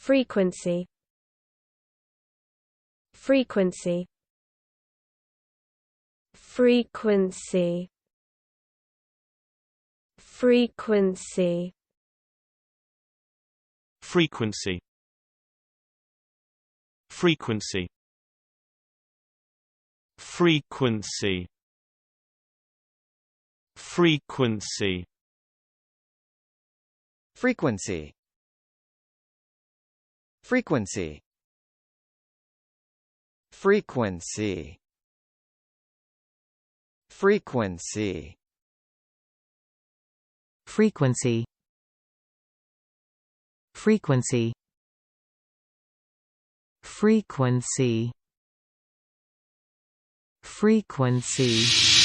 frequency, frequency, frequency, frequency, frequency, frequency, frequency, frequency, frequency, frequency, frequency, frequency, frequency, frequency, frequency, frequency.